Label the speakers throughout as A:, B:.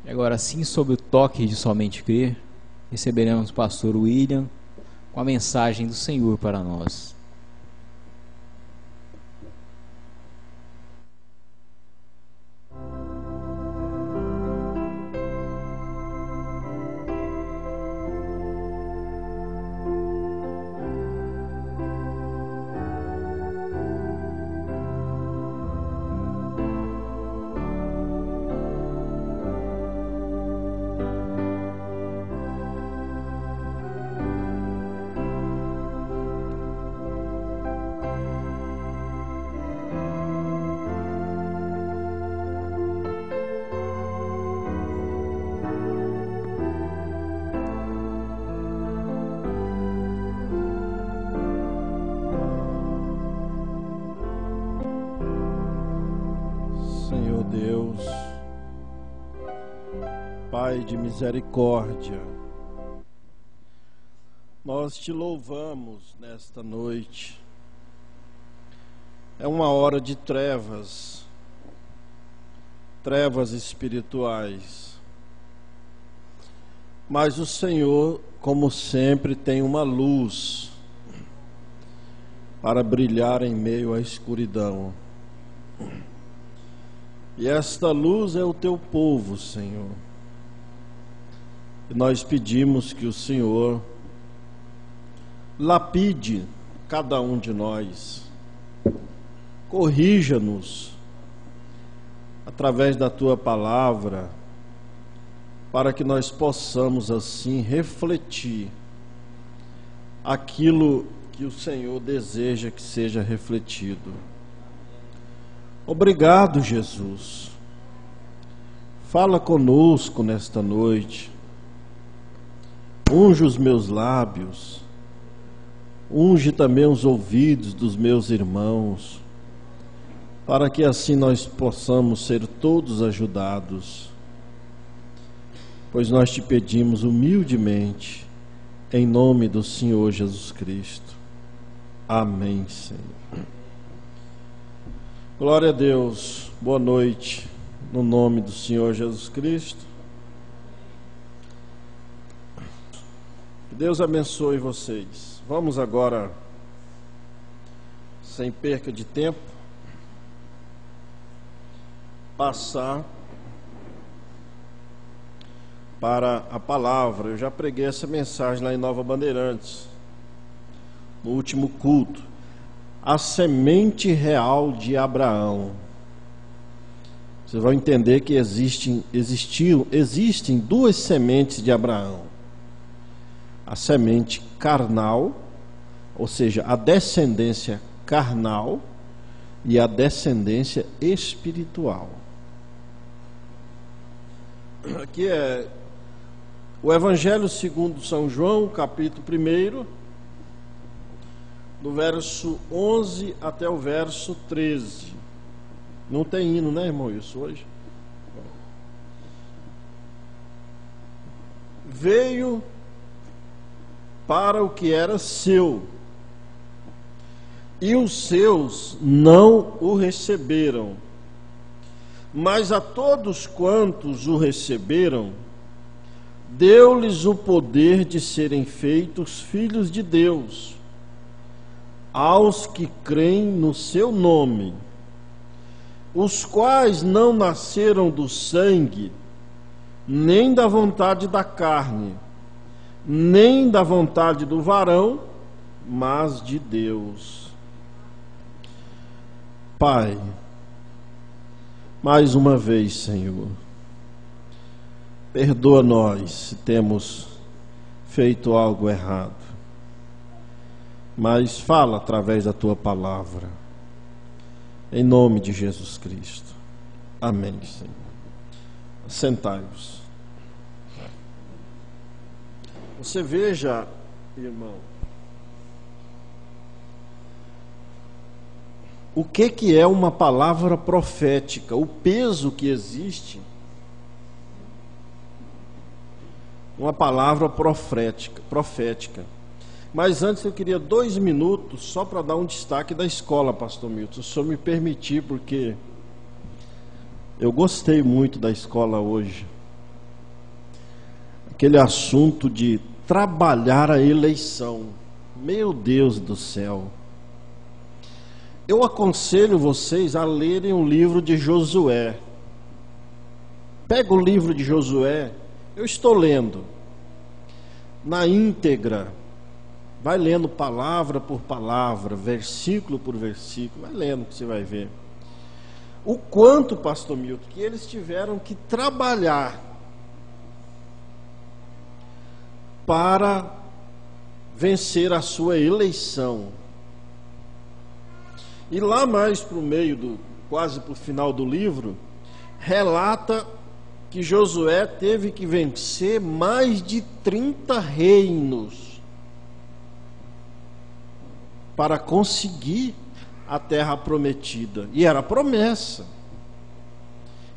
A: E agora sim, sob o toque de somente crer, receberemos o pastor William com a mensagem do Senhor para nós.
B: Senhor Deus, Pai de misericórdia, nós te louvamos nesta noite. É uma hora de trevas, trevas espirituais, mas o Senhor, como sempre, tem uma luz para brilhar em meio à escuridão. E esta luz é o teu povo, Senhor. E nós pedimos que o Senhor lapide cada um de nós, corrija-nos através da tua palavra, para que nós possamos assim refletir aquilo que o Senhor deseja que seja refletido. Obrigado, Jesus. Fala conosco nesta noite. Unge os meus lábios. Unge também os ouvidos dos meus irmãos, para que assim nós possamos ser todos ajudados. Pois nós te pedimos humildemente, em nome do Senhor Jesus Cristo. Amém, Senhor. Glória a Deus, boa noite, no nome do Senhor Jesus Cristo. Que Deus abençoe vocês. Vamos agora, sem perca de tempo, passar para a palavra. Eu já preguei essa mensagem lá em Nova Bandeirantes, no último culto. A semente real de Abraão. Vocês vão entender que existem duas sementes de Abraão. A semente carnal, ou seja, a descendência carnal, e a descendência espiritual. Aqui é o Evangelho segundo São João, capítulo 1, do verso 11 até o verso 13. Não tem hino, né, irmão, isso hoje? Veio para o que era seu, e os seus não o receberam. Mas a todos quantos o receberam, deu-lhes o poder de serem feitos filhos de Deus, aos que creem no seu nome, os quais não nasceram do sangue, nem da vontade da carne, nem da vontade do varão, mas de Deus. Pai, mais uma vez, Senhor, perdoa nós se temos feito algo errado, mas fala através da tua palavra, em nome de Jesus Cristo. Amém, Senhor. Sentai-vos. Você veja, irmão, o que é uma palavra profética, o peso que existe uma palavra profética. Mas antes eu queria 2 minutos só para dar um destaque da escola, pastor Milton, se o senhor me permitir, porque eu gostei muito da escola hoje. aquele assunto de trabalhar a eleição. Meu Deus do céu. Eu aconselho vocês a lerem o livro de Josué. Pega o livro de Josué, eu estou lendo na íntegra. Vai lendo palavra por palavra, versículo por versículo, vai lendo que você vai ver. O quanto, pastor Milton, que eles tiveram que trabalhar para vencer a sua eleição. E lá mais para o meio, quase para o final do livro, relata que Josué teve que vencer mais de 30 reinos para conseguir a terra prometida. E era promessa.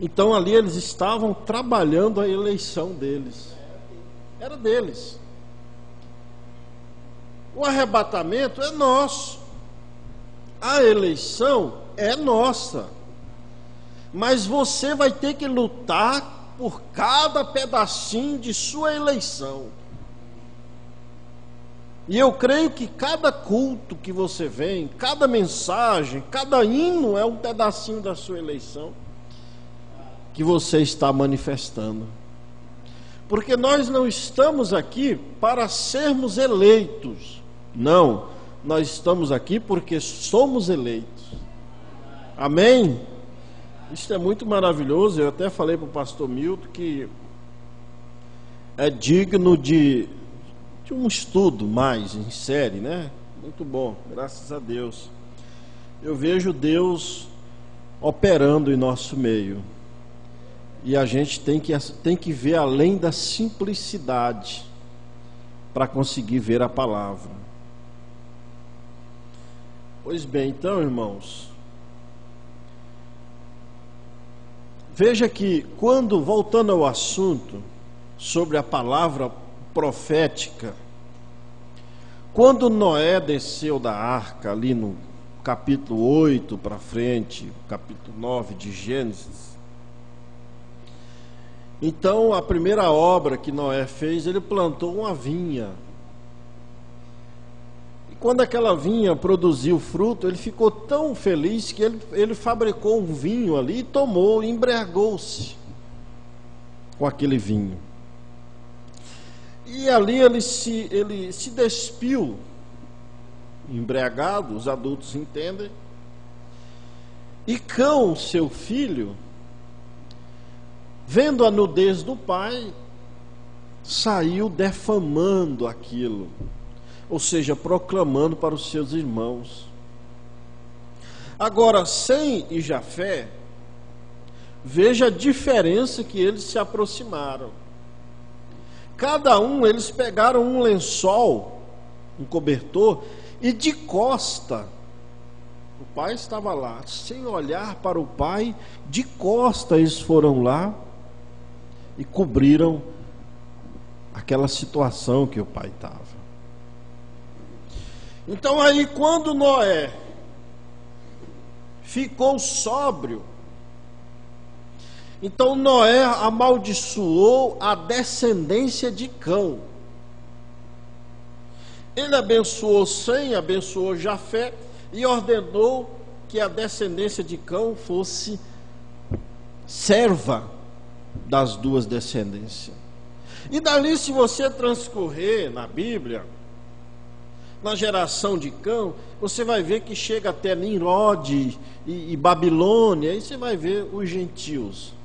B: Então ali eles estavam trabalhando a eleição deles. Era deles. O arrebatamento é nosso. A eleição é nossa. Mas você vai ter que lutar por cada pedacinho de sua eleição. E eu creio que cada culto que você vem, cada mensagem, cada hino é um pedacinho da sua eleição que você está manifestando. Porque nós não estamos aqui para sermos eleitos. Não, nós estamos aqui porque somos eleitos. Amém? Isso é muito maravilhoso. Eu até falei para o pastor Milton que é digno de um estudo mais em série, né? Muito bom, graças a Deus. Eu vejo Deus operando em nosso meio. E a gente tem que ver além da simplicidade para conseguir ver a palavra. Pois bem, então, irmãos, veja que quando, voltando ao assunto sobre a palavra profética, quando Noé desceu da arca, ali no capítulo 8 para frente, capítulo 9 de Gênesis, então a primeira obra que Noé fez, ele plantou uma vinha. E quando aquela vinha produziu fruto, ele ficou tão feliz que ele fabricou um vinho ali e tomou, embriagou-se com aquele vinho. E ali ele se despiu, embriagado, os adultos entendem. E Cão, seu filho, vendo a nudez do pai, saiu defamando aquilo, ou seja, proclamando para os seus irmãos. Agora, Sem e Jafé, veja a diferença que eles se aproximaram. Cada um, eles pegaram um lençol, um cobertor, e de costa, o pai estava lá, sem olhar para o pai, de costa eles foram lá e cobriram aquela situação que o pai estava. Então aí, quando Noé ficou sóbrio, então Noé amaldiçoou a descendência de Cão. Ele abençoou Sem, abençoou Jafé e ordenou que a descendência de Cão fosse serva das duas descendências. E dali, se você transcorrer na Bíblia, na geração de Cão, você vai ver que chega até Nimrod e Babilônia, aí você vai ver os gentios.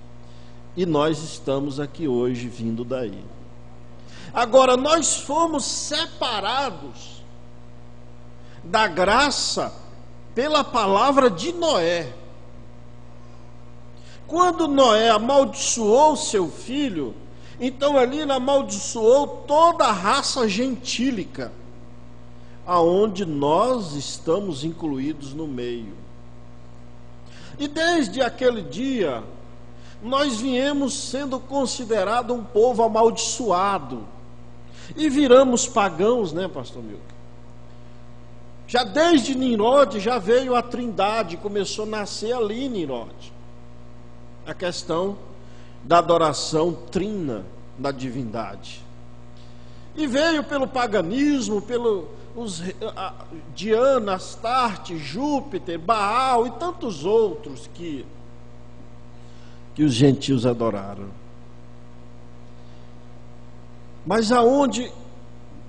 B: E nós estamos aqui hoje vindo daí. Agora, nós fomos separados da graça pela palavra de Noé. Quando Noé amaldiçoou seu filho, então ali ele amaldiçoou toda a raça gentílica, aonde nós estamos incluídos no meio. E desde aquele dia, nós viemos sendo considerado um povo amaldiçoado. E viramos pagãos, né, pastor Milton? Já desde Nimrod já veio a trindade, começou a nascer ali em Nimrod. A questão da adoração trina, na divindade. E veio pelo paganismo, Diana, Astarte, Júpiter, Baal e tantos outros que os gentios adoraram. Mas aonde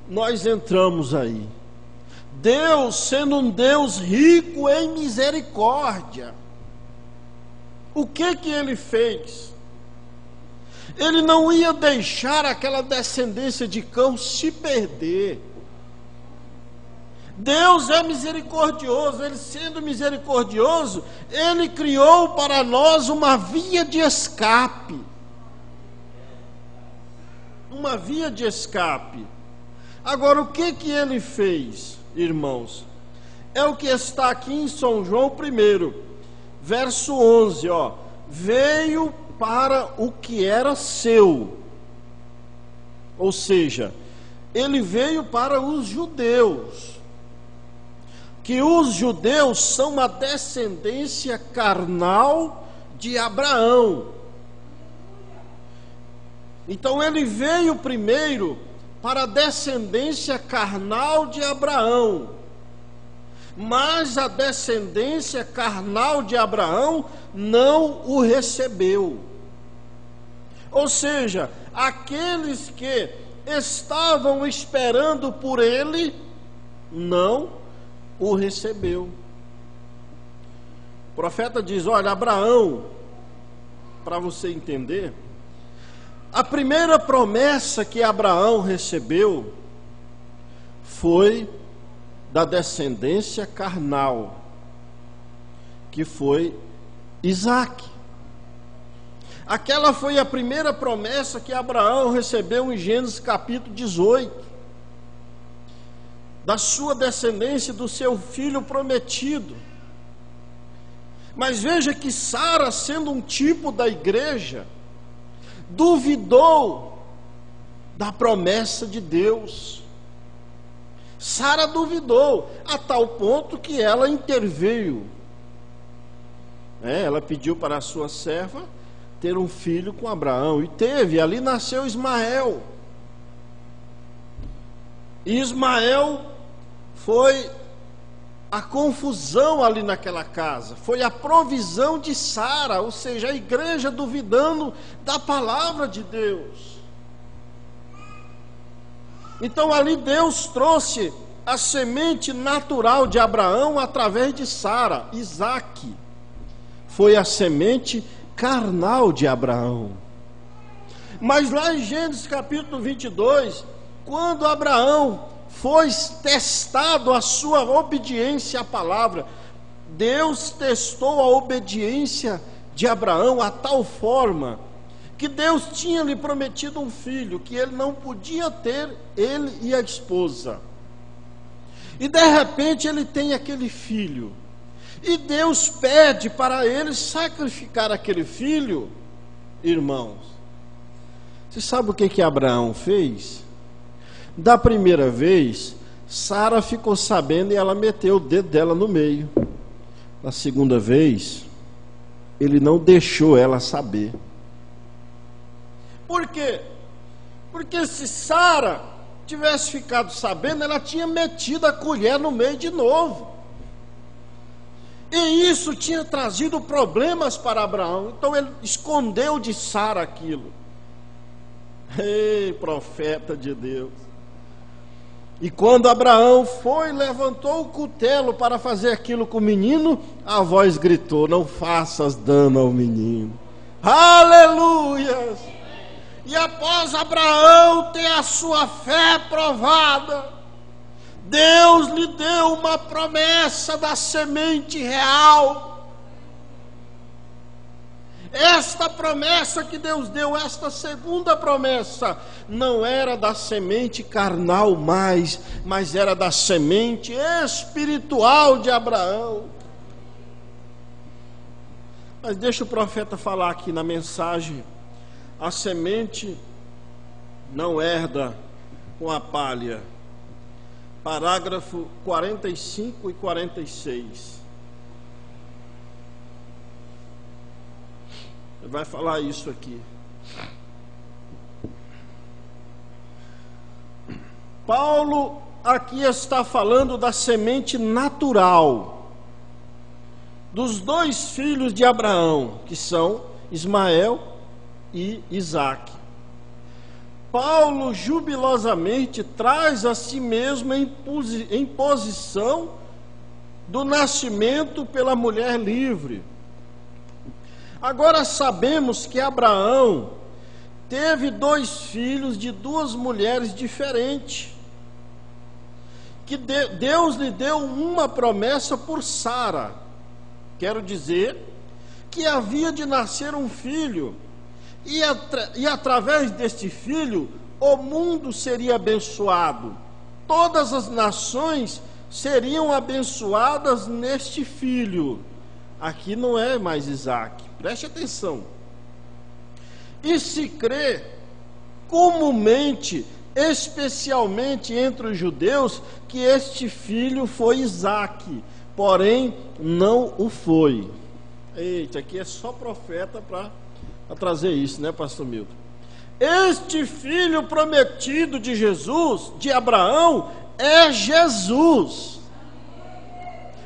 B: nós entramos aí? Deus, sendo um Deus rico em misericórdia, o que ele fez? Ele não ia deixar aquela descendência de Cão se perder. Deus é misericordioso. Ele, sendo misericordioso, Ele criou para nós uma via de escape. Uma via de escape. Agora, o que Ele fez, irmãos? É o que está aqui em São João 1, verso 11, ó. Veio para o que era seu. Ou seja, Ele veio para os judeus. Que os judeus são uma descendência carnal de Abraão. Então ele veio primeiro para a descendência carnal de Abraão. Mas a descendência carnal de Abraão não o recebeu. Ou seja, aqueles que estavam esperando por ele, não o recebeu. O profeta diz: olha, Abraão, para você entender, a primeira promessa que Abraão recebeu foi da descendência carnal, que foi Isaque. Aquela foi a primeira promessa que Abraão recebeu em Gênesis capítulo 18, da sua descendência, do seu filho prometido. Mas veja que Sara, sendo um tipo da igreja, duvidou da promessa de Deus. Sara duvidou, a tal ponto que ela interveio. Ela pediu para a sua serva ter um filho com Abraão, e teve, ali nasceu Ismael. E Ismael foi a confusão ali naquela casa, foi a provisão de Sara, ou seja, a igreja duvidando da palavra de Deus. Então ali Deus trouxe a semente natural de Abraão através de Sara. Isaque foi a semente carnal de Abraão. Mas lá em Gênesis capítulo 22, quando Abraão foi testado a sua obediência à palavra, Deus testou a obediência de Abraão a tal forma que Deus tinha lhe prometido um filho que ele não podia ter, ele e a esposa. E de repente ele tem aquele filho, e Deus pede para ele sacrificar aquele filho. Irmãos, você sabe o que Abraão fez? Da primeira vez, Sara ficou sabendo e ela meteu o dedo dela no meio. Da segunda vez, ele não deixou ela saber. Por quê? Porque se Sara tivesse ficado sabendo, ela tinha metido a colher no meio de novo. E isso tinha trazido problemas para Abraão. Então ele escondeu de Sara aquilo. Ei, profeta de Deus! E quando Abraão foi, levantou o cutelo para fazer aquilo com o menino, a voz gritou: não faças dano ao menino. Aleluia! E após Abraão ter a sua fé provada, Deus lhe deu uma promessa da semente real. Esta promessa que Deus deu, esta segunda promessa, não era da semente carnal mais, mas era da semente espiritual de Abraão. Mas deixa o profeta falar aqui na mensagem: a semente não herda com a palha. Parágrafo 45 e 46. Ele vai falar isso aqui. Paulo aqui está falando da semente natural dos dois filhos de Abraão, que são Ismael e Isaque. Paulo jubilosamente traz a si mesmo em posição do nascimento pela mulher livre. Agora sabemos que Abraão teve dois filhos de duas mulheres diferentes, que Deus lhe deu uma promessa por Sara. Quero dizer que havia de nascer um filho, e através deste filho o mundo seria abençoado. Todas as nações seriam abençoadas neste filho. Aqui não é mais Isaque, preste atenção. E se crê comumente, especialmente entre os judeus, que este filho foi Isaque, porém não o foi. Eita, aqui é só profeta para trazer isso, né, pastor Milton? Este filho prometido de Jesus, de Abraão, é Jesus.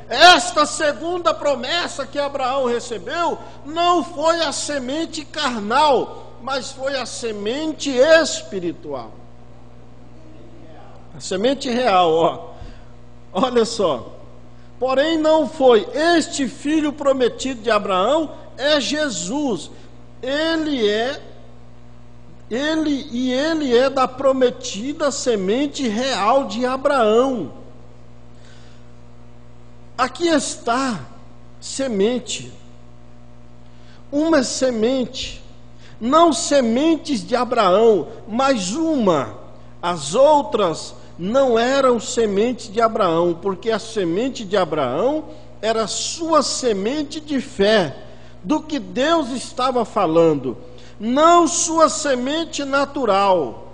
B: Esta segunda promessa que Abraão recebeu não foi a semente carnal, mas foi a semente espiritual. A semente real, ó. Olha só. Porém não foi. Este filho prometido de Abraão é Jesus. Ele é da prometida semente real de Abraão. Aqui está semente, uma semente, não sementes de Abraão, mas uma. As outras não eram sementes de Abraão, porque a semente de Abraão era sua semente de fé, do que Deus estava falando, não sua semente natural.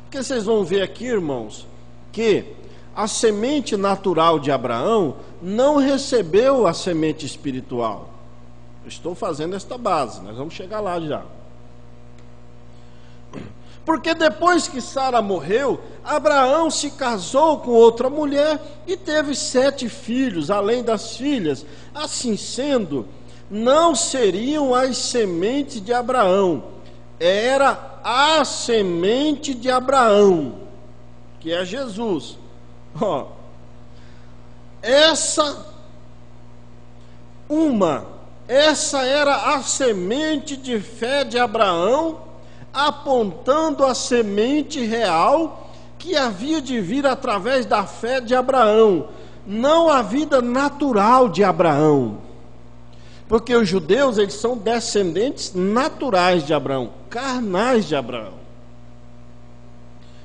B: Porque vocês vão ver aqui, irmãos, que a semente natural de Abraão não recebeu a semente espiritual. Eu estou fazendo esta base, nós vamos chegar lá já. Porque depois que Sara morreu, Abraão se casou com outra mulher e teve 7 filhos, além das filhas. Assim sendo, não seriam as sementes de Abraão, era a semente de Abraão, que é Jesus. Essa era a semente de fé de Abraão, apontando a semente real que havia de vir através da fé de Abraão, não a vida natural de Abraão. Porque os judeus, eles são descendentes naturais de Abraão, carnais de Abraão.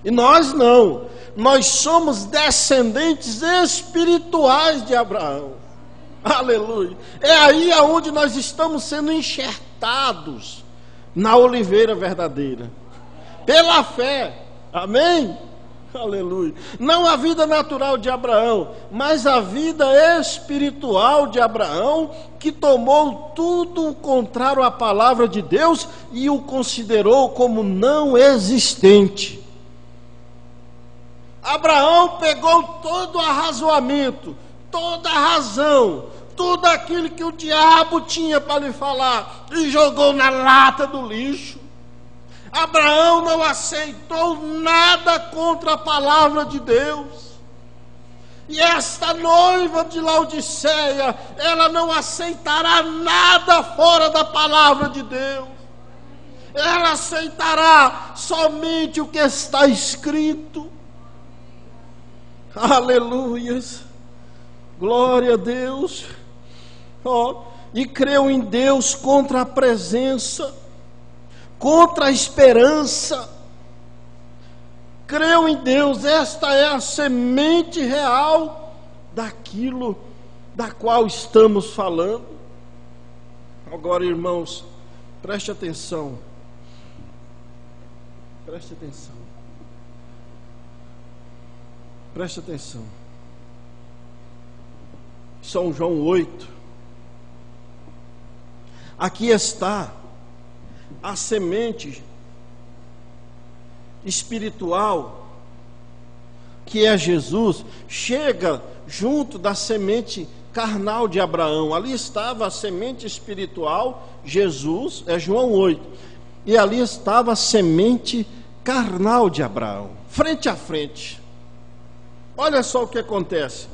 B: E nós não, nós somos descendentes espirituais de Abraão. Aleluia. É aí aonde nós estamos sendo enxertados na oliveira verdadeira, pela fé. Amém? Aleluia. Não a vida natural de Abraão, mas a vida espiritual de Abraão, que tomou tudo o contrário à palavra de Deus e o considerou como não existente. Abraão pegou todo o arrazoamento, toda a razão, tudo aquilo que o diabo tinha para lhe falar e jogou na lata do lixo. Abraão não aceitou nada contra a palavra de Deus. E esta noiva de Laodiceia, ela não aceitará nada fora da palavra de Deus. Ela aceitará somente o que está escrito. Aleluias, glória a Deus. E creu em Deus contra a presença, contra a esperança. Creu em Deus, esta é a semente real daquilo da qual estamos falando. Agora, irmãos, preste atenção. Preste atenção. Preste atenção. São João 8. Aqui está a semente espiritual que é Jesus, chega junto da semente carnal de Abraão. Ali estava a semente espiritual, Jesus, é João 8, e ali estava a semente carnal de Abraão, frente a frente. Olha só o que acontece,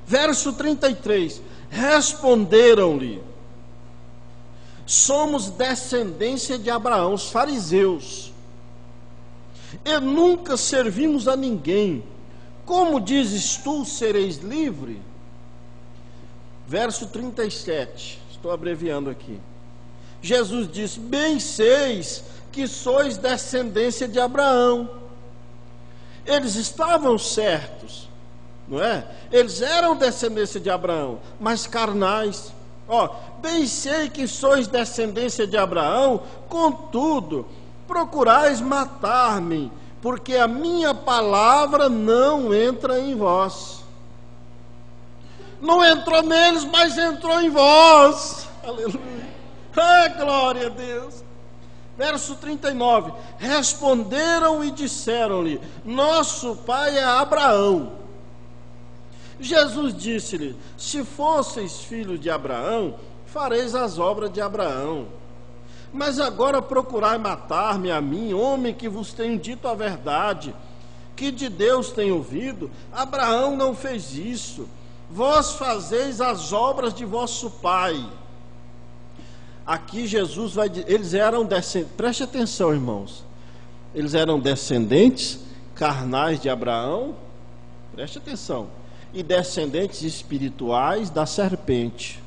B: verso 33, responderam-lhe: somos descendência de Abraão, os fariseus, e nunca servimos a ninguém. Como dizes tu, sereis livre? Verso 37, estou abreviando aqui. Jesus disse: bem seis que sois descendência de Abraão. Eles estavam certos, não é? Eles eram descendência de Abraão, mas carnais. Bem sei que sois descendência de Abraão, contudo, procurais matar-me, porque a minha palavra não entra em vós. Não entrou neles, mas entrou em vós. Aleluia. Glória a Deus. Verso 39, responderam e disseram-lhe: nosso pai é Abraão. Jesus disse-lhe: se fosseis filhos de Abraão, fareis as obras de Abraão. Mas agora procurai matar-me a mim, homem que vos tenho dito a verdade, que de Deus tenho ouvido. Abraão não fez isso. Vós fazeis as obras de vosso pai. Aqui Jesus vai dizer, eles eram descendentes, preste atenção, irmãos, eles eram descendentes carnais de Abraão, preste atenção, e descendentes espirituais da serpente.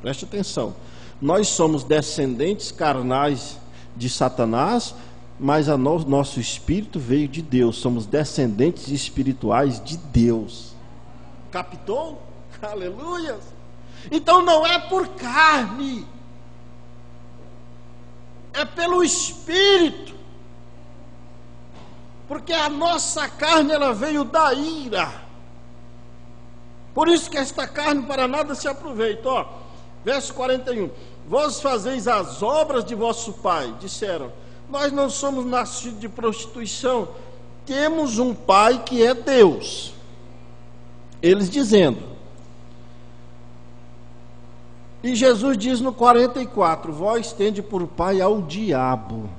B: Preste atenção, nós somos descendentes carnais de Satanás, mas nosso espírito veio de Deus, somos descendentes espirituais de Deus. Captou? Aleluia! Então não é por carne, é pelo Espírito, porque a nossa carne, ela veio da ira, por isso que esta carne para nada se aproveita. Verso 41, vós fazeis as obras de vosso pai. Disseram: nós não somos nascidos de prostituição, temos um pai que é Deus. Eles dizendo, e Jesus diz no 44, vós tende por pai ao diabo.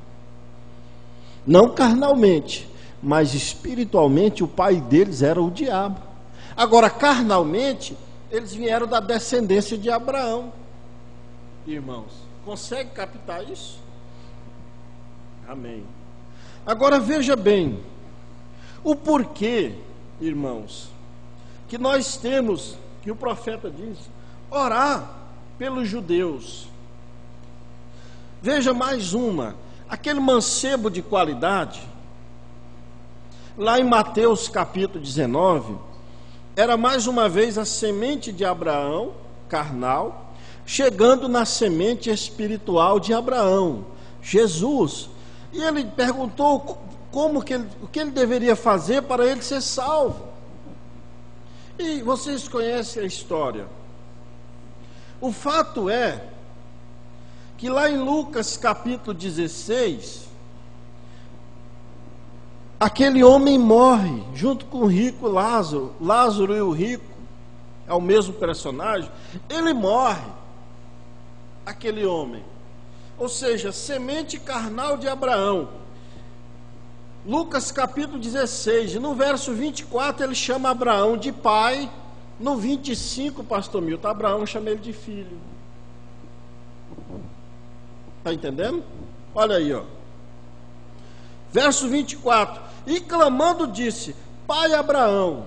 B: Não carnalmente, mas espiritualmente o pai deles era o diabo. Agora carnalmente eles vieram da descendência de Abraão. Irmãos, consegue captar isso? Amém. Agora veja bem, o porquê, irmãos, que nós temos, que o profeta diz, orar pelos judeus. Veja mais uma, aquele mancebo de qualidade, lá em Mateus capítulo 19, era mais uma vez a semente de Abraão, carnal, chegando na semente espiritual de Abraão, Jesus. E ele perguntou o que ele deveria fazer para ele ser salvo. E vocês conhecem a história. O fato é que lá em Lucas capítulo 16, aquele homem morre junto com o rico Lázaro. Lázaro e o rico é o mesmo personagem. Ele morre, aquele homem, ou seja, semente carnal de Abraão. Lucas capítulo 16, no verso 24 ele chama Abraão de pai. No 25, pastor Milton, Abraão chama ele de filho. Está entendendo? Olha aí, verso 24, e clamando disse: pai Abraão,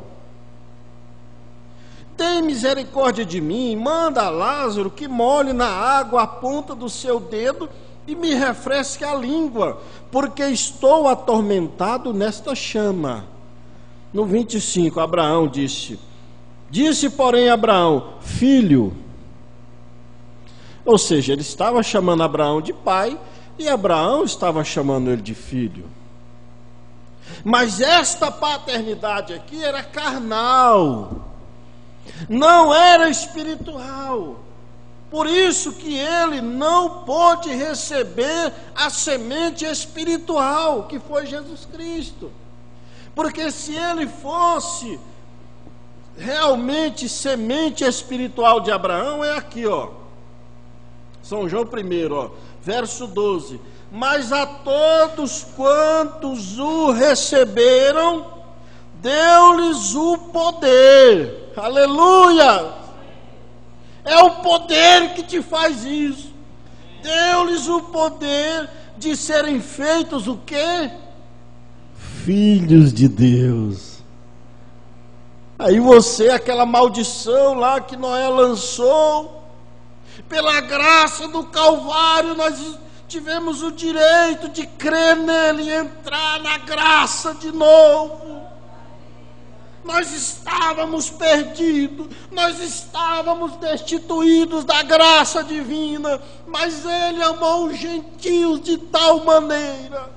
B: tem misericórdia de mim, manda a Lázaro que molhe na água a ponta do seu dedo e me refresque a língua, porque estou atormentado nesta chama. No 25, Abraão disse, porém Abraão, filho. Ou seja, ele estava chamando Abraão de pai e Abraão estava chamando ele de filho. Mas esta paternidade aqui era carnal, não era espiritual. Por isso que ele não pôde receber a semente espiritual, que foi Jesus Cristo. Porque se ele fosse realmente semente espiritual de Abraão, é aqui, ó, São João 1, ó, verso 12: mas a todos quantos o receberam, deu-lhes o poder. Aleluia! É o poder que te faz isso. Deu-lhes o poder de serem feitos o quê? Filhos de Deus. Aí você, aquela maldição lá que Noé lançou, pela graça do Calvário, nós tivemos o direito de crer nele e entrar na graça de novo. Nós estávamos perdidos, nós estávamos destituídos da graça divina, mas ele amou os gentios de tal maneira.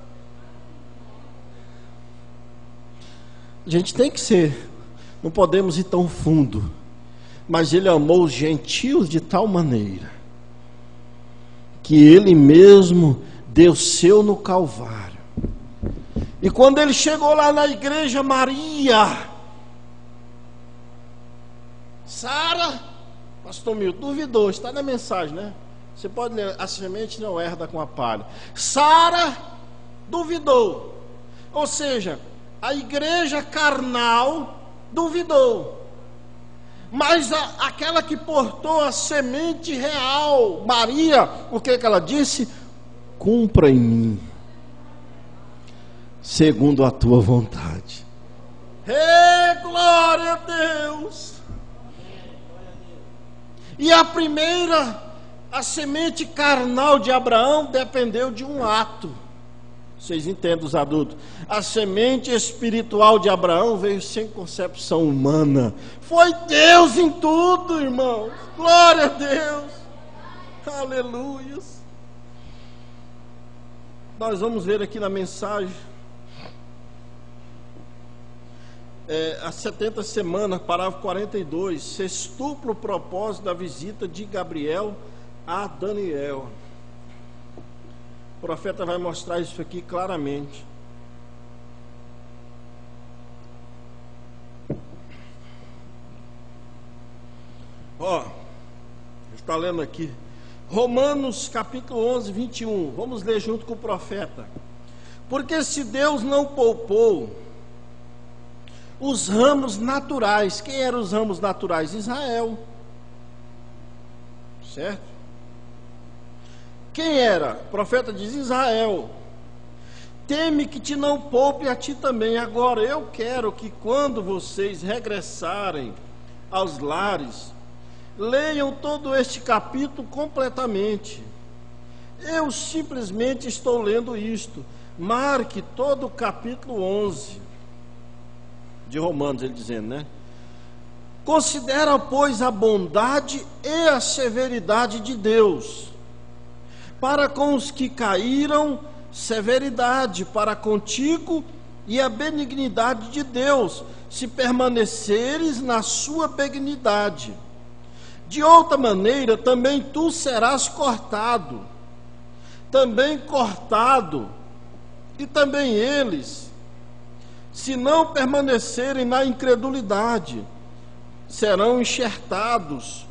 B: A gente tem que ser, não podemos ir tão fundo, mas ele amou os gentios de tal maneira que ele mesmo desceu no Calvário. E quando ele chegou lá na igreja, Maria, Sara, pastor Milton, duvidou, está na mensagem, né? Você pode ler, a semente não herda com a palha. Sara duvidou, ou seja, a igreja carnal duvidou. Mas aquela que portou a semente real, Maria, o que ela disse? Cumpra em mim, segundo a tua vontade. Glória a Deus! E a primeira, a semente carnal de Abraão dependeu de um ato. Vocês entendem, os adultos? A semente espiritual de Abraão veio sem concepção humana. Foi Deus em tudo, irmãos. Glória a Deus. Aleluia. Nós vamos ver aqui na mensagem. As 70 semanas, parágrafo 42, sextuplo propósito da visita de Gabriel a Daniel. O profeta vai mostrar isso aqui claramente. Ó, está lendo aqui Romanos capítulo 11, 21. Vamos ler junto com o profeta. Porque se Deus não poupou os ramos naturais, quem eram os ramos naturais? Israel, certo? Quem era? O profeta diz: Israel. Teme que te não poupe a ti também. Agora eu quero que quando vocês regressarem aos lares, leiam todo este capítulo completamente. Eu simplesmente estou lendo isto. Marque todo o capítulo 11 de Romanos, ele dizendo, né? Considera, pois, a bondade e a severidade de Deus. Para com os que caíram, severidade, para contigo, e a benignidade de Deus, se permaneceres na sua benignidade. De outra maneira, também tu serás cortado, e também eles, se não permanecerem na incredulidade, serão enxertados,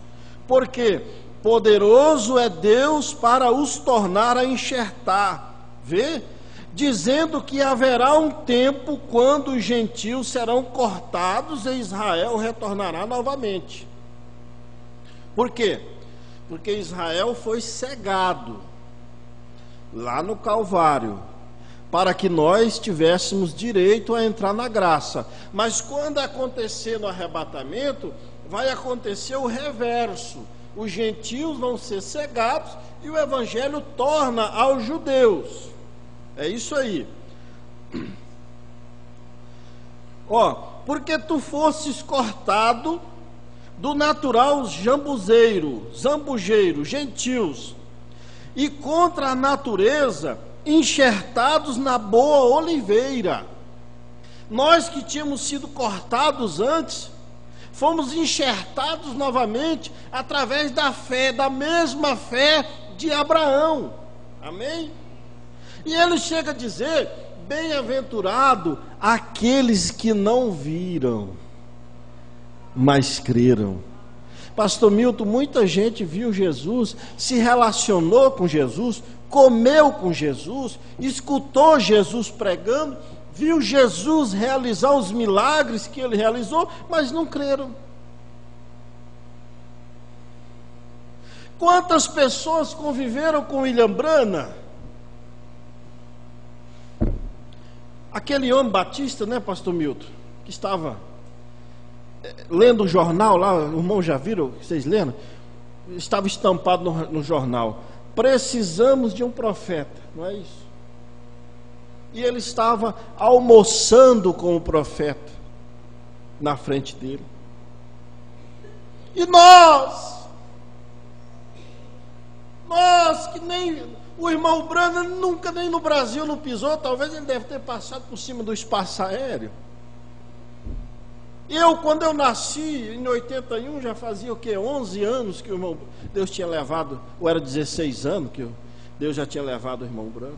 B: porque poderoso é Deus para os tornar a enxertar. Vê? Dizendo que haverá um tempo quando os gentios serão cortados e Israel retornará novamente. Por quê? Porque Israel foi cegado lá no Calvário, para que nós tivéssemos direito a entrar na graça. Mas quando acontecer no arrebatamento, vai acontecer o reverso. Os gentios vão ser cegados e o evangelho torna aos judeus. É isso aí. Ó, porque tu fostes cortado do natural zambujeiro, gentios, e contra a natureza enxertados na boa oliveira. Nós que tínhamos sido cortados antes, fomos enxertados novamente através da fé, da mesma fé de Abraão. Amém? E ele chega a dizer: bem-aventurado aqueles que não viram, mas creram. Pastor Milton, muita gente viu Jesus, se relacionou com Jesus, comeu com Jesus, escutou Jesus pregando, viu Jesus realizar os milagres que ele realizou, mas não creram. Quantas pessoas conviveram com William Branham? Aquele homem batista, né, pastor Milton, que estava lendo um jornal lá, o irmão já viram, vocês leram? Estava estampado no jornal: precisamos de um profeta, não é isso? E ele estava almoçando com o profeta na frente dele. E nós que nem o irmão Branham nunca nem no Brasil não pisou, talvez ele deve ter passado por cima do espaço aéreo. Quando eu nasci em 81, já fazia o quê? 11 anos que o irmão Deus tinha levado, ou era 16 anos que Deus já tinha levado o irmão Branham.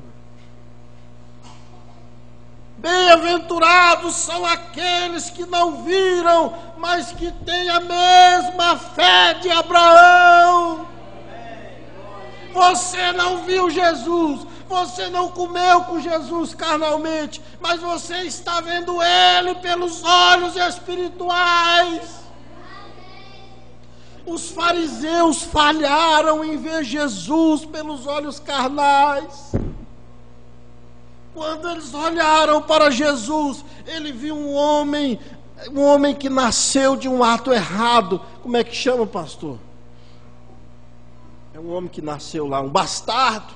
B: Bem-aventurados são aqueles que não viram, mas que têm a mesma fé de Abraão. Você não viu Jesus, você não comeu com Jesus carnalmente, mas você está vendo Ele pelos olhos espirituais. Os fariseus falharam em ver Jesus pelos olhos carnais. Quando eles olharam para Jesus, ele viu um homem que nasceu de um ato errado. Como é que chama, pastor? É um homem que nasceu lá, um bastardo.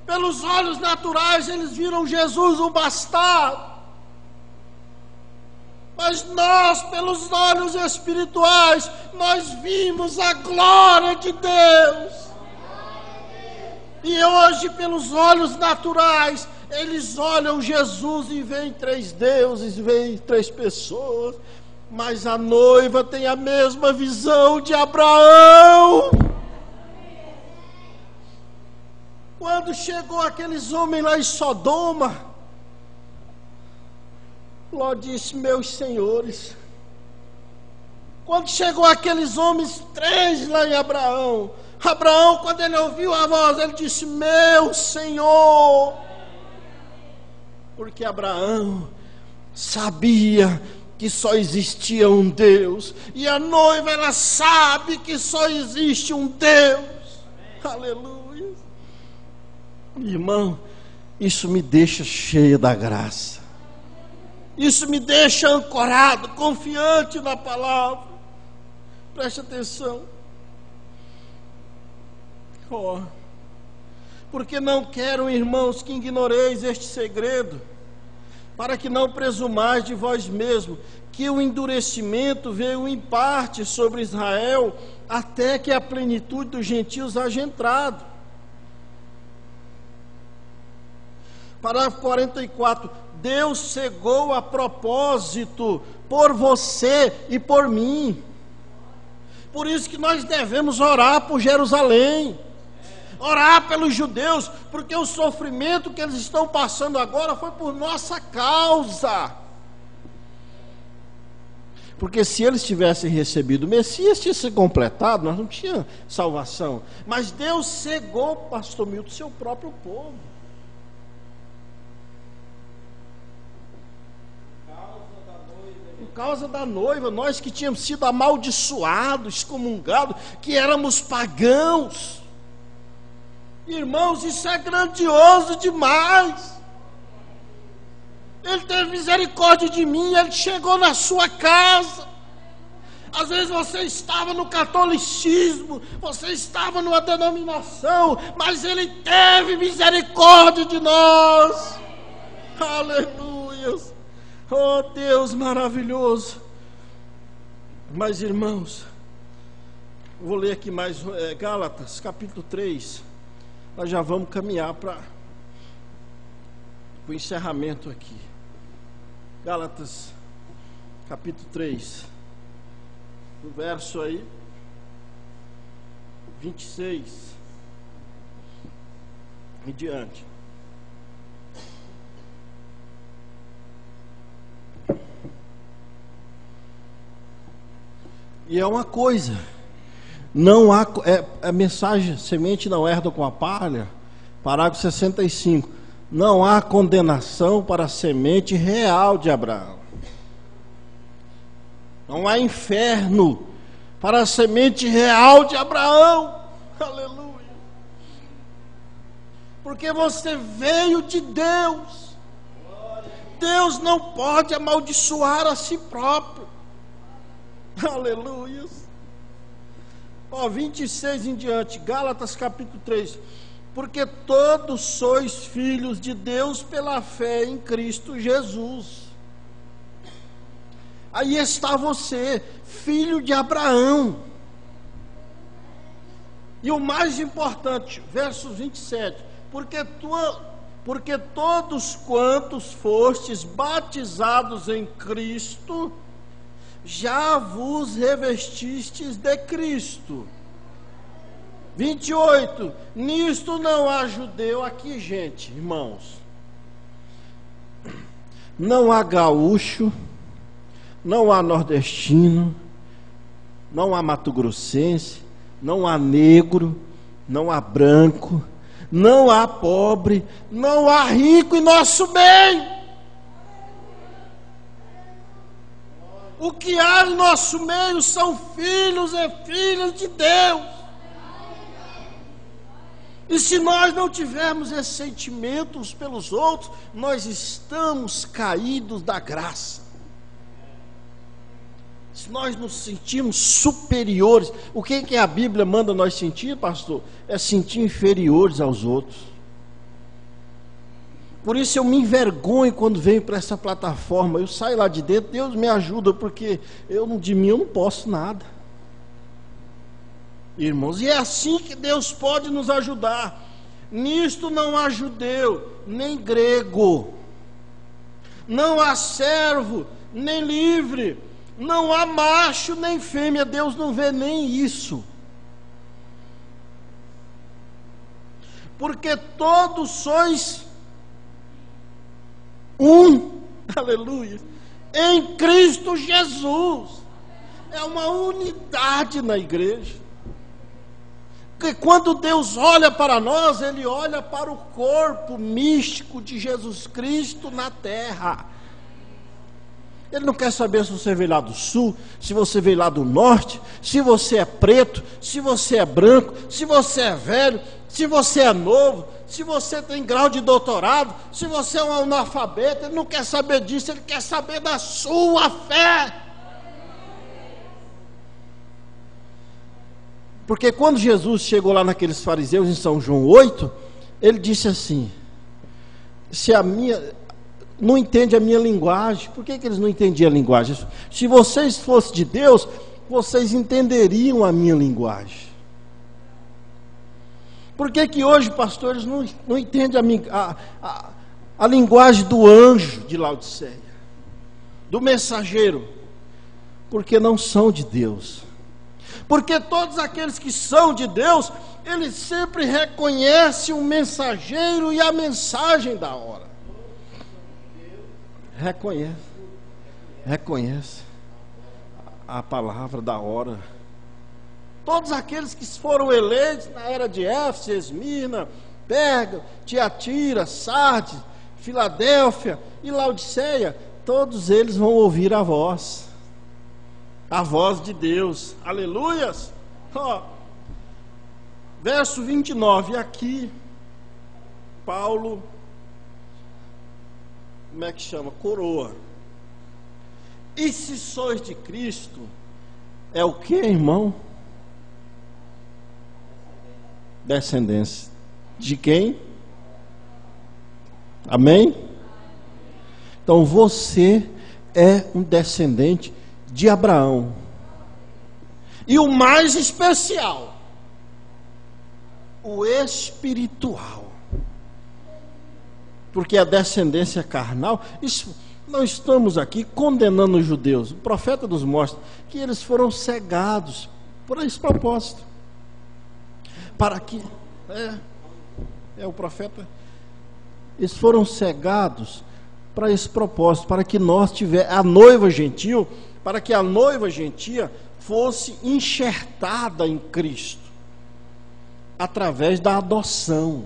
B: Pelos olhos naturais, eles viram Jesus um bastardo. Mas nós, pelos olhos espirituais, nós vimos a glória de Deus. E hoje, pelos olhos naturais, eles olham Jesus e veem 3 deuses, veem 3 pessoas. Mas a noiva tem a mesma visão de Abraão. Quando chegou aqueles homens lá em Sodoma, Ló disse: meus senhores. Quando chegou aqueles homens 3 lá em Abraão, quando ele ouviu a voz, ele disse: meu Senhor. Porque Abraão sabia que só existia um Deus, e a noiva, ela sabe que só existe um Deus. Aleluia. Irmão, isso me deixa cheio da graça, isso me deixa ancorado, confiante na palavra. Preste atenção. Porque não quero, irmãos, que ignoreis este segredo, para que não presumais de vós mesmos que o endurecimento veio em parte sobre Israel, até que a plenitude dos gentios haja entrado. Parágrafo 44. Deus cegou a propósito por você e por mim. Por isso que nós devemos orar por Jerusalém, orar pelos judeus, porque o sofrimento que eles estão passando agora foi por nossa causa. Porque se eles tivessem recebido o Messias, tinha sido completado, nós não tínhamos salvação. Mas Deus cegou, pastor Milton, seu próprio povo. Por causa da noiva, nós que tínhamos sido amaldiçoados, excomungados, que éramos pagãos. Irmãos, isso é grandioso demais. Ele teve misericórdia de mim, Ele chegou na sua casa. Às vezes você estava no catolicismo, você estava numa denominação, mas Ele teve misericórdia de nós. Aleluia. Oh Deus maravilhoso. Mas irmãos, vou ler aqui mais Gálatas capítulo 3. Nós já vamos caminhar para o encerramento aqui. Gálatas capítulo 3, o verso aí 26 e diante. E é uma coisa, não há, a mensagem, semente não herda com a palha, parágrafo 65, não há condenação para a semente real de Abraão. Não há inferno para a semente real de Abraão. Aleluia. Porque você veio de Deus. Deus não pode amaldiçoar a si próprio. Aleluia. 26 em diante, Gálatas capítulo 3. Porque todos sois filhos de Deus pela fé em Cristo Jesus. Aí está você, filho de Abraão. E o mais importante, verso 27, porque todos quantos fostes batizados em Cristo, já vos revestistes de Cristo. 28, nisto não há judeu, aqui gente, irmãos, não há gaúcho, não há nordestino, não há mato-grossense, não há negro, não há branco, não há pobre, não há rico em nosso meio. O que há em nosso meio são filhos e filhas de Deus. E se nós não tivermos esses sentimentos pelos outros, nós estamos caídos da graça. Se nós nos sentimos superiores, o que a Bíblia manda nós sentir, pastor? É sentir inferiores aos outros. Por isso eu me envergonho quando venho para essa plataforma. Eu saio lá de dentro, Deus me ajuda, porque de mim eu não posso nada. Irmãos, e é assim que Deus pode nos ajudar. Nisto não há judeu, nem grego, não há servo, nem livre, não há macho, nem fêmea. Deus não vê nem isso. Porque todos sois um, aleluia, em Cristo Jesus. É uma unidade na igreja. Porque quando Deus olha para nós, Ele olha para o corpo místico de Jesus Cristo na terra. Ele não quer saber se você veio lá do sul, se você veio lá do norte, se você é preto, se você é branco, se você é velho, se você é novo, se você tem grau de doutorado, se você é um analfabeto. Ele não quer saber disso, Ele quer saber da sua fé. Porque quando Jesus chegou lá naqueles fariseus em São João 8, Ele disse assim: não entende a minha linguagem. Por que eles não entendiam a linguagem? Se vocês fossem de Deus, vocês entenderiam a minha linguagem. Por que hoje, pastores, não entendem a linguagem do anjo de Laodiceia, do mensageiro? Porque não são de Deus. Porque todos aqueles que são de Deus, eles sempre reconhecem o mensageiro e a mensagem da hora. Reconhece a palavra da hora. Todos aqueles que foram eleitos na era de Éfeso, Esmirna, Pérgamo, Tiatira, Sardes, Filadélfia e Laodiceia, todos eles vão ouvir a voz de Deus. Aleluias. Verso 29, aqui Paulo, como é que chama? Coroa. E se sois de Cristo, é o que, irmão? Descendência. De quem? Amém? Então você é um descendente de Abraão. E o mais especial, o espiritual. Porque a descendência carnal, isso, não estamos aqui condenando os judeus. O profeta nos mostra que eles foram cegados por esse propósito. Para que o profeta, eles foram cegados para esse propósito, para que nós tivéssemos a noiva gentil, para que a noiva gentia fosse enxertada em Cristo, através da adoção.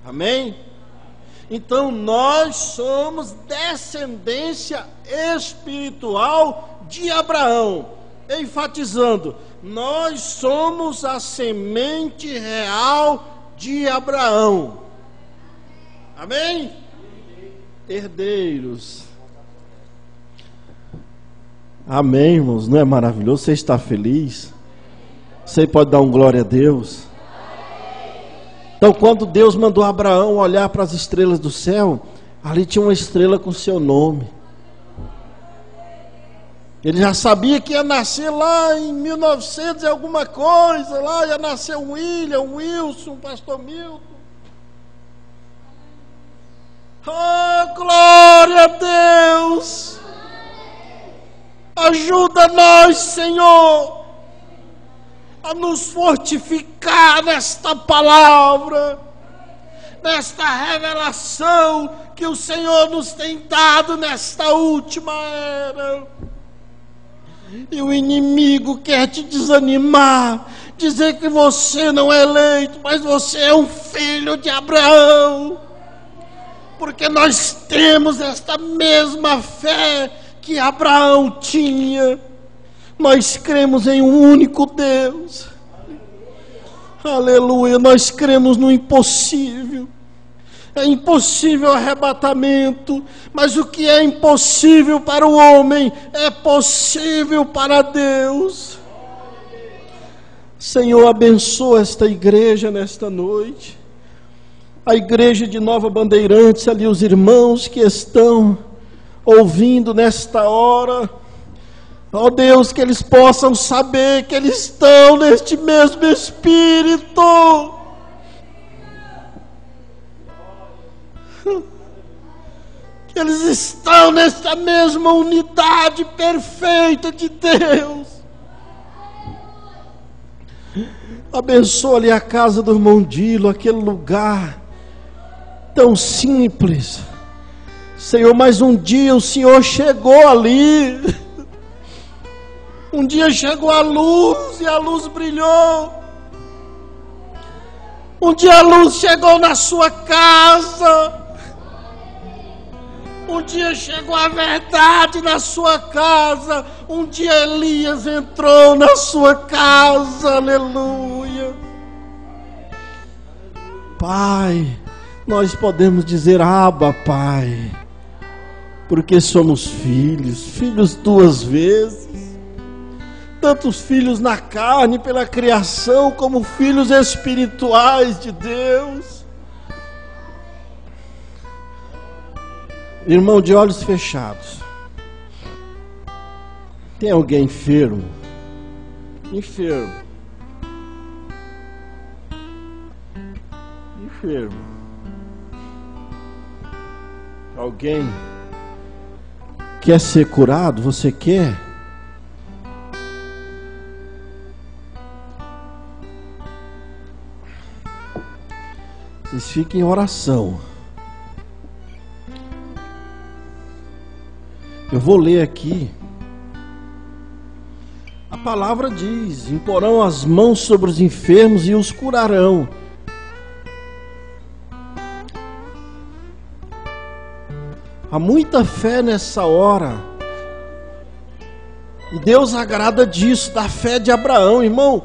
B: Amém? Então nós somos descendência espiritual de Abraão, enfatizando, nós somos a semente real de Abraão. Amém? Herdeiros. Amém, irmãos, não é maravilhoso? Você está feliz? Você pode dar um glória a Deus? Então, quando Deus mandou Abraão olhar para as estrelas do céu, ali tinha uma estrela com seu nome. Ele já sabia que ia nascer lá em 1900 e alguma coisa, lá ia nascer o William, o Wilson, o pastor Milton. Oh, glória a Deus! Ajuda nós, Senhor, a nos fortificar nesta palavra, nesta revelação que o Senhor nos tem dado nesta última era. E o inimigo quer te desanimar, dizer que você não é eleito, mas você é um filho de Abraão, porque nós temos esta mesma fé que Abraão tinha. Nós cremos em um único Deus. Aleluia. Nós cremos no impossível. É impossível o arrebatamento, mas o que é impossível para o homem é possível para Deus. Senhor, abençoa esta igreja nesta noite, a igreja de Nova Bandeirantes, ali os irmãos que estão ouvindo nesta hora. Ó Deus, que eles possam saber que eles estão neste mesmo Espírito. Que eles estão nesta mesma unidade perfeita de Deus. Abençoa ali a casa do irmão Dilo, aquele lugar tão simples. Senhor, mas um dia o Senhor chegou ali. Um dia chegou a luz e a luz brilhou. Um dia a luz chegou na sua casa. Um dia chegou a verdade na sua casa. Um dia Elias entrou na sua casa. Aleluia. Pai, nós podemos dizer Abba, Pai, porque somos filhos, filhos duas vezes. Tanto os filhos na carne pela criação, como filhos espirituais de Deus. Irmão, de olhos fechados, tem alguém enfermo? Enfermo. Alguém quer ser curado? Você quer? Vocês fiquem em oração. Eu vou ler aqui. A palavra diz: imporão as mãos sobre os enfermos e os curarão. Há muita fé nessa hora. E Deus agrada disso, da fé de Abraão. Irmão,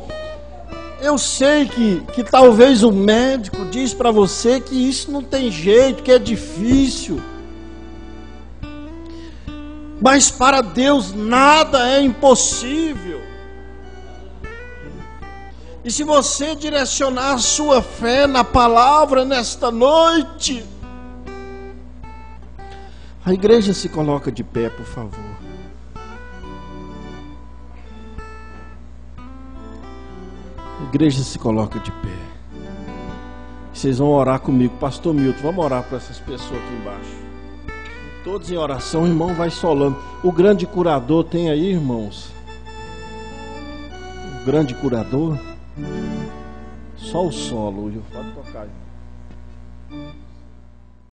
B: eu sei que talvez o médico diz para você que isso não tem jeito, que é difícil. Mas para Deus nada é impossível. E se você direcionar a sua fé na palavra nesta noite, a igreja se coloca de pé, por favor. A igreja se coloca de pé. Vocês vão orar comigo, pastor Milton. Vamos orar para essas pessoas aqui embaixo. Todos em oração, o irmão vai solando. O grande curador tem aí, irmãos? O grande curador? Só o solo, pode tocar, irmão.